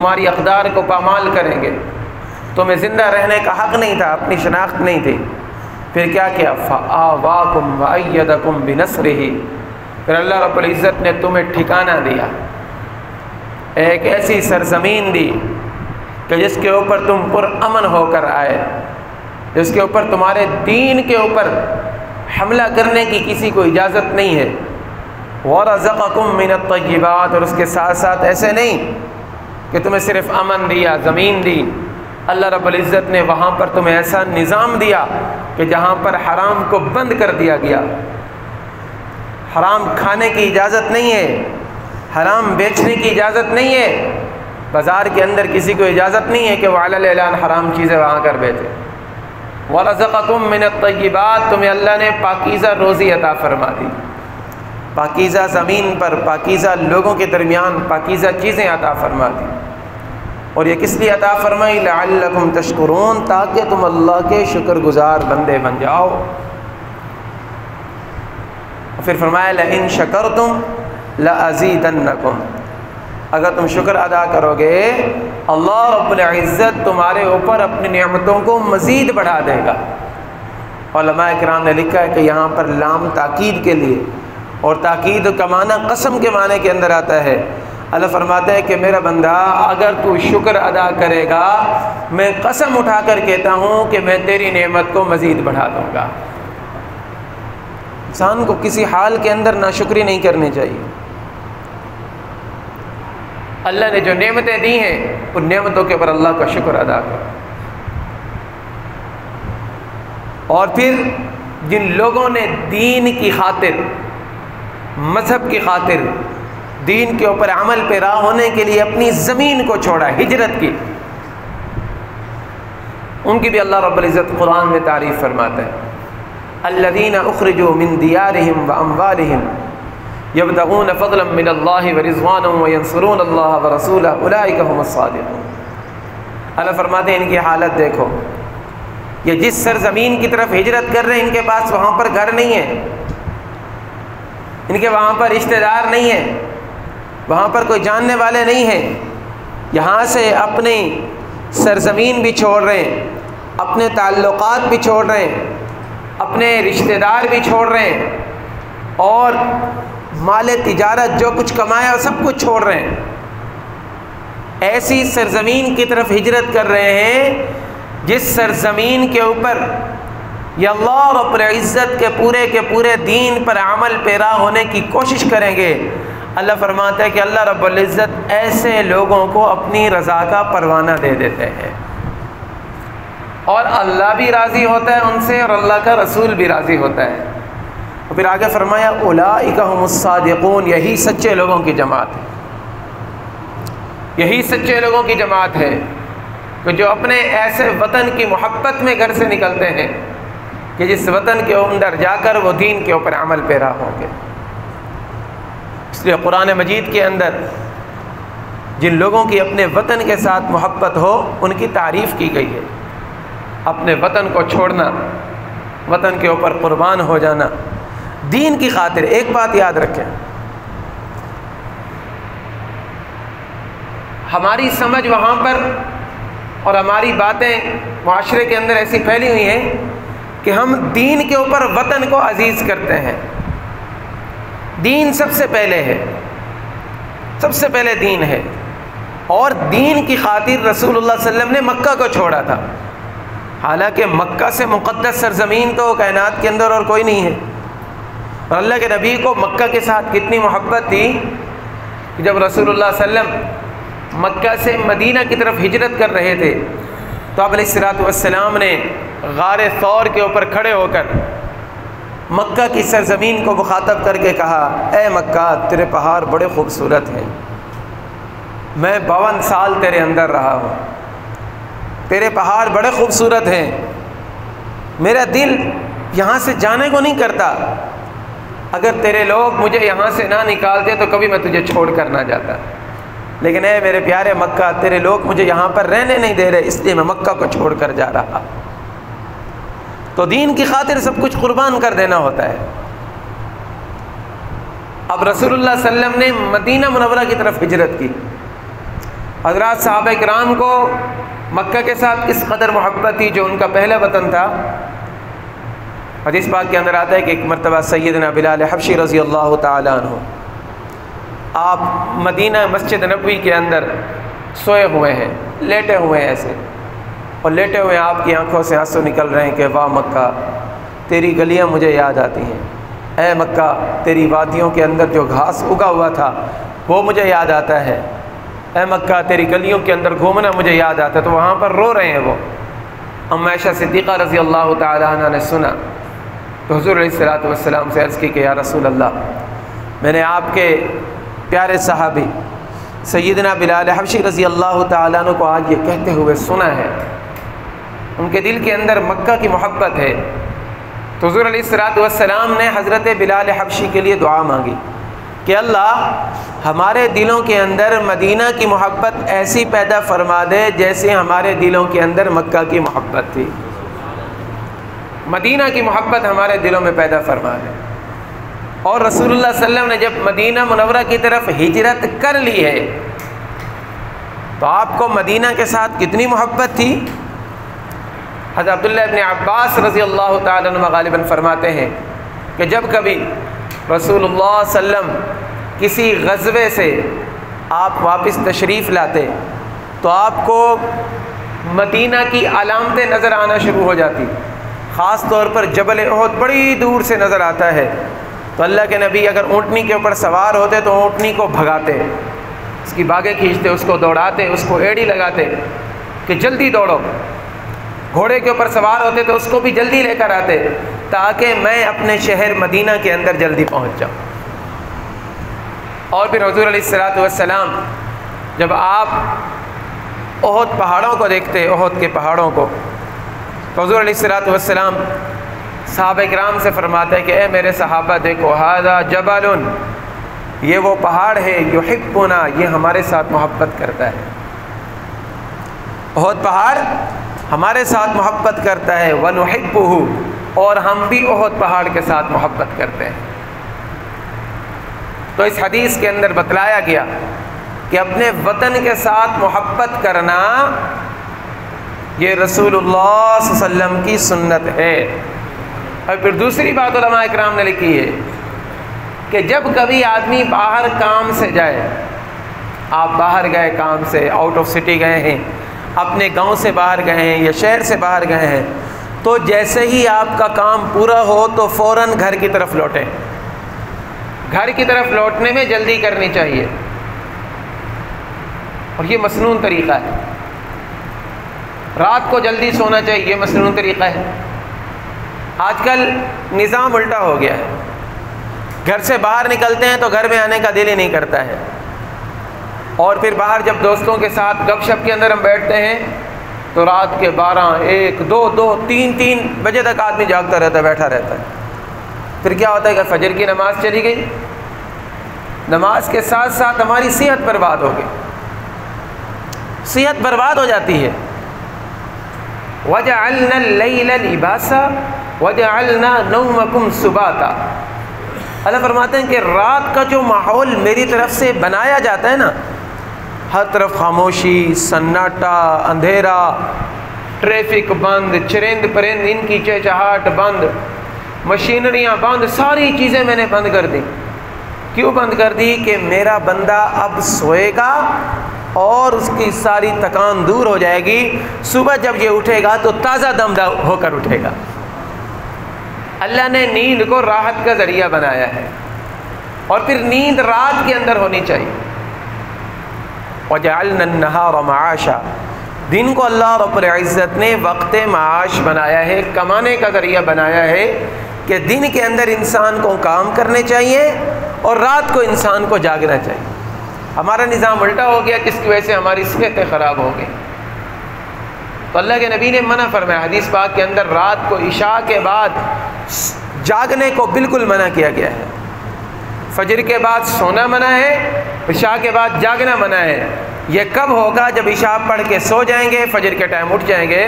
تمہاری اقدار کو پامال کریں گے، تمہیں زندہ رہنے کا حق نہیں تھا، اپنی شناخت نہیں تھی۔ پھر کیا کیا؟ فَآوَاكُمْ وَأَيَّدَكُمْ بِنَصْرِهِ، پھر اللہ رب العزت نے تمہیں ٹھکانہ دیا، ایک ایسی سرزمین دی کہ جس کے اوپر تم پر امن ہو کر آئے، جس کے اوپر تمہارے دین کے اوپر حملہ کرنے کی کسی کو اجازت نہیں ہے۔ وَرَزَقَكُم مِّنَ الطَّيِّبَاتِ، اور اس کے ساتھ ساتھ ایسے نہیں کہ تمہیں صرف امن دیا، زمین دی، اللہ رب العزت نے وہاں پر تمہیں ایسا نظام دیا کہ جہاں پر حرام کو بند کر دیا گیا، حرام کھانے کی اجازت نہیں ہے، حرام بیچنے کی اجازت نہیں ہے، بازار کے اندر کسی کو اجازت نہیں ہے کہ وہ علی الاعلان حرام چیزیں وہاں کر بیچے۔ وَرَزَقَكُم مِّنَ الطَّيِّبَاتِ، تمہیں اللہ نے پاکیزہ روزی عطا فرما دی، پاکیزہ زمین پر، پاکیزہ لوگوں کے درمیان پاکیزہ چیزیں عطا فرما دی۔ اور یہ کس لیے عطا فرمائی؟ لعلکم تشکرون، تاکہ تم اللہ کے شکر گزار بندے بن جاؤ۔ پھر فرمایا لئن شکرتم لازیدنکم، اگر تم شکر ادا کرو گے اللہ رب العزت تمہارے اوپر اپنی نعمتوں کو مزید بڑھا دے گا۔ علماء کرام نے لکھا ہے کہ یہاں پر لام تاکید کے لیے، اور تاکید کا معنی قسم کے معنی کے اندر آتا ہے۔ اللہ فرماتا ہے کہ میرا بندہ اگر تو شکر ادا کرے گا، میں قسم اٹھا کر کہتا ہوں کہ میں تیری نعمت کو مزید بڑھا دوں گا۔ انسان کو کسی حال کے اندر ناشکری نہیں کرنی چاہیے۔ اللہ نے جو نعمتیں دی ہیں ان نعمتوں کے اوپر اللہ کا شکر ادا کرو۔ اور پھر جن لوگوں نے دین کی خاطر، مذہب کی خاطر، دین کے اوپر عمل پیرا ہونے کے لیے اپنی زمین کو چھوڑا، ہجرت کی، ان کی بھی اللہ رب العزت قرآن میں تعریف فرماتا ہے۔ الذین اخرجوا من دیارہم واموالہم یبتغون فضلا من اللہ ورضوانا وینصرون اللہ ورسولہ اولئک هم الصادقون۔ اللہ فرماتے ہیں ان کی حالت دیکھو، یہ جس سرزمین کی طرف ہجرت کر رہے ہیں ان کے پاس وہاں پر گھر نہیں ہے، ان کے وہاں پر رشتہ دار نہیں ہے، وہاں پر کوئی جاننے والے نہیں ہیں، یہاں سے اپنی سرزمین بھی چھوڑ رہے ہیں، اپنے تعلقات بھی چھوڑ رہے ہیں، اپنے رشتہ دار بھی چھوڑ رہے ہیں، اور مال تجارت جو کچھ کمایا وہ سب کچھ چھوڑ رہے ہیں، ایسی سرزمین کی طرف ہجرت کر رہے ہیں جس سرزمین کے اوپر یہ اللہ رب العزت کے پورے دین پر عمل پیرا ہونے کی کوشش کریں گے۔ اللہ فرماتا ہے کہ اللہ رب العزت ایسے لوگوں کو اپنی رضا کا پروانہ دے دیتے ہیں، اور اللہ بھی راضی ہوتا ہے ان سے، اور اللہ کا رسول بھی راضی ہوتا ہے۔ اور پھر آگے فرمایا اولئک هم الصادقون، یہی سچے لوگوں کی جماعت ہے، یہی سچے لوگوں کی جماعت ہے کہ جو اپنے ایسے وطن کی محبت میں گھر سے نکلتے ہیں کہ جس وطن کے اندر جا کر وہ دین کے اوپر عمل پیرا ہوں گے۔ اس لیے قرآن مجید کے اندر جن لوگوں کی اپنے وطن کے ساتھ محبت ہو ان کی تعریف کی گئی ہے۔ اپنے وطن کو چھوڑنا، وطن کے اوپر قربان ہو جانا دین کی خاطر۔ ایک بات یاد رکھیں، ہماری سمجھ وہاں پر اور ہماری باتیں معاشرے کے اندر ایسی پھیلی ہوئی ہیں کہ ہم دین کے اوپر وطن کو عزیز کرتے ہیں۔ دین سب سے پہلے ہے، سب سے پہلے دین ہے، اور دین کی خاطر رسول اللہ صلی اللہ علیہ وسلم نے مکہ کو چھوڑا تھا، حالانکہ مکہ سے مقدس سرزمین تو کائنات کے اندر اور کوئی نہیں ہے۔ اور اللہ کے نبی کو مکہ کے ساتھ کتنی محبت تھی کہ جب رسول اللہ صلی اللہ علیہ وسلم مکہ سے مدینہ کی طرف ہجرت کر رہے تھے تو آپ علیہ السلام نے غار ثور کے اوپر کھڑے ہو کر مکہ کی سرزمین کو مخاطب کر کے کہا، اے مکہ تیرے پہاڑ بڑے خوبصورت ہیں، میں 52 سال تیرے اندر رہا ہوں، تیرے پہاڑ بڑے خوبصورت ہیں، میرا دل یہاں سے جانے کو نہیں کرتا، اگر تیرے لوگ مجھے یہاں سے نہ نکالتے تو کبھی میں تجھے چھوڑ کر نہ جاتا، لیکن اے میرے پیارے مکہ تیرے لوگ مجھے یہاں پر رہنے نہیں دے رہے، اس لیے میں مکہ کو چھوڑ کر جا رہا۔ تو دین کی خاطر سب کچھ قربان کر دینا ہوتا ہے۔ اب رسول اللہ صلی اللہ علیہ وسلم نے مدینہ منورہ کی طرف ہجرت کی، حضرات صحابہ کرام کو مکہ کے ساتھ اس قدر محبت تھی، جو ان کا پہلا وطن تھا۔ حدیث پاک کے اندر آتا ہے کہ ایک مرتبہ سیدنا بلال حبشی رضی اللہ تعالیٰ عنہ آپ مدینہ مسجد نبوی کے اندر سوئے ہوئے ہیں، لیٹے ہوئے ہیں ایسے، اور لیٹے ہوئے آپ کی آنکھوں سے آنسو نکل رہے ہیں کہ واہ مکہ، تیری گلیاں مجھے یاد آتی ہیں، اے مکہ تیری وادیوں کے اندر جو گھاس اگا ہوا تھا وہ مجھے یاد آتا ہے، اے مکہ تیری گلیوں کے اندر گھومنا مجھے یاد آتا ہے۔ تو وہاں پر رو رہے ہیں وہ۔ ام عائشہ صدیقہ رضی اللہ تعالیٰ عنہ نے سنا تو حضور علیہ الصلوۃ والسلام سے عرض کی کہ یا رسول اللہ، میں نے آپ کے پیارے صحابی سیدنا بلال حبشی رضی اللہ تعالیٰ عنہ کو آج یہ کہتے ہوئے سنا ہے، ان کے دل کے اندر مکہ کی محبت ہے۔ تو حضور علیہ الصلوۃ والسلام نے حضرت بلال حبشی کے لیے دعا مانگی کہ اللہ ہمارے دلوں کے اندر مدینہ کی محبت ایسی پیدا فرما دے جیسے ہمارے دلوں کے اندر مکہ کی محبت تھی، مدینہ کی محبت ہمارے دلوں میں پیدا فرما دے۔ اور رسول اللہ صلی اللہ علیہ وسلم نے جب مدینہ منورہ کی طرف ہجرت کر لی ہے تو آپ کو مدینہ کے ساتھ کتنی محبت تھی۔ حضرت عبداللہ ابن عباس رضی اللہ تعالیٰ عنہ غالباً فرماتے ہیں کہ جب کبھی رسول اللہ صلی اللہ علیہ وسلم کسی غزوے سے آپ واپس تشریف لاتے تو آپ کو مدینہ کی علامتیں نظر آنا شروع ہو جاتی، خاص طور پر جبل احد بڑی دور سے نظر آتا ہے۔ تو اللہ کے نبی اگر اونٹنی کے اوپر سوار ہوتے تو اونٹنی کو بھگاتے، اس کی باگیں کھینچتے، اس کو دوڑاتے، اس کو ایڑی لگاتے کہ جلدی دوڑو۔ گھوڑے کے اوپر سوار ہوتے تو اس کو بھی جلدی لے کر آتے تاکہ میں اپنے شہر مدینہ کے اندر جلدی پہنچ جاؤں۔ اور پھر حضور علیہ الصلوۃ والسلام جب آپ احد پہاڑوں کو دیکھتے، احد کے پہاڑوں کو، تو حضور علیہ الصلوۃ والسلام صحابہ کرام سے فرماتے ہیں کہ اے میرے صحابہ دیکھو، ھذا جبل، یہ وہ پہاڑ ہے، یحبنا، یہ ہمارے ساتھ محبت کرتا ہے۔ احد پہاڑ ہمارے ساتھ محبت کرتا ہے، وَنُحِبُّهُ، اور ہم بھی احد پہاڑ کے ساتھ محبت کرتے ہیں۔ تو اس حدیث کے اندر بتلایا گیا کہ اپنے وطن کے ساتھ محبت کرنا یہ رسول اللہ صلی اللہ علیہ وسلم کی سنت ہے۔ اور پھر دوسری بات علماء اکرام نے لکھی ہے کہ جب کبھی آدمی باہر کام سے جائے، آپ باہر گئے کام سے، آؤٹ آف سٹی گئے ہیں، اپنے گاؤں سے باہر گئے ہیں یا شہر سے باہر گئے ہیں، تو جیسے ہی آپ کا کام پورا ہو تو فوراً گھر کی طرف لوٹیں۔ گھر کی طرف لوٹنے میں جلدی کرنی چاہیے، اور یہ مسنون طریقہ ہے۔ رات کو جلدی سونا چاہیے، یہ مسنون طریقہ ہے۔ آج کل نظام الٹا ہو گیا ہے، گھر سے باہر نکلتے ہیں تو گھر میں آنے کا دل ہی نہیں کرتا ہے، اور پھر باہر جب دوستوں کے ساتھ گپ شپ کے اندر ہم بیٹھتے ہیں تو رات کے 12، 1، 2، 3 بجے تک آدمی جاگتا رہتا ہے، بیٹھا رہتا ہے۔ پھر کیا ہوتا ہے کہ فجر کی نماز چلی گئی، نماز کے ساتھ ساتھ ہماری صحت برباد ہو گئی، صحت برباد ہو جاتی ہے۔ وَجَعَلْنَا اللَّيْلَ لِبَاسًا وَجَعَلْنَا نَوْمَكُمْ سُبَاتًا، اللہ فرماتے ہیں کہ رات کا جو ماحول میری طرف سے بنایا جاتا ہے نا، ہر طرف خاموشی، سناٹا، اندھیرا، ٹریفک بند، چرند پرند ان کی چہچہاٹ بند، مشینریاں بند، ساری چیزیں میں نے بند کر دی۔ کیوں بند کر دی؟ کہ میرا بندہ اب سوئے گا اور اس کی ساری تکان دور ہو جائے گی، صبح جب یہ اٹھے گا تو تازہ دم ہو کر اٹھے گا۔ اللہ نے نیند کو راحت کا ذریعہ بنایا ہے، اور پھر نیند رات کے اندر ہونی چاہیے۔ وَجَعَلْنَا النَّهَارَ مَعَاشًا، دن کو اللہ رب العزت نے وقت معاش بنایا ہے، کمانے کا ذریعہ بنایا ہے، کہ دن کے اندر انسان کو کام کرنے چاہیے اور رات کو انسان کو جاگنا چاہیے۔ ہمارا نظام الٹا ہو گیا، جس کی وجہ سے ہماری صحتیں خراب ہو گئی۔ تو اللہ کے نبی نے منع فرمایا حدیث پاک کے اندر، رات کو عشاء کے بعد جاگنے کو بالکل منع کیا گیا ہے۔ فجر کے بعد سونا منع ہے، عشاء کے بعد جاگنا منع ہے۔ یہ کب ہوگا؟ جب عشاء پڑھ کے سو جائیں گے، فجر کے ٹائم اٹھ جائیں گے۔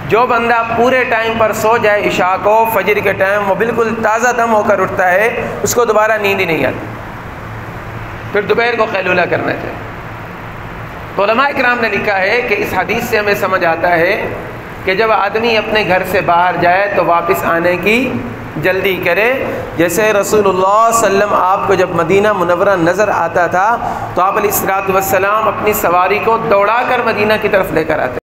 جو بندہ پورے ٹائم پر سو جائے عشاء کو، فجر کے ٹائم وہ بالکل تازہ دم ہو کر اٹھتا ہے، اس کو دوبارہ نیند ہی نہیں آتی، پھر دوپہر کو قیلولہ کرنا چاہیے۔ تو علماء کرام نے لکھا ہے کہ اس حدیث سے ہمیں سمجھ آتا ہے کہ جب آدمی اپنے گھر سے باہر جائے تو واپس آنے کی جلدی کرے. جیسے رسول اللہ صلی اللہ علیہ وسلم آپ کو جب مدینہ منورہ نظر آتا تھا تو آپ علیہ الصلوۃ والسلام اپنی سواری کو دوڑا کر مدینہ کی طرف لے کر آتے.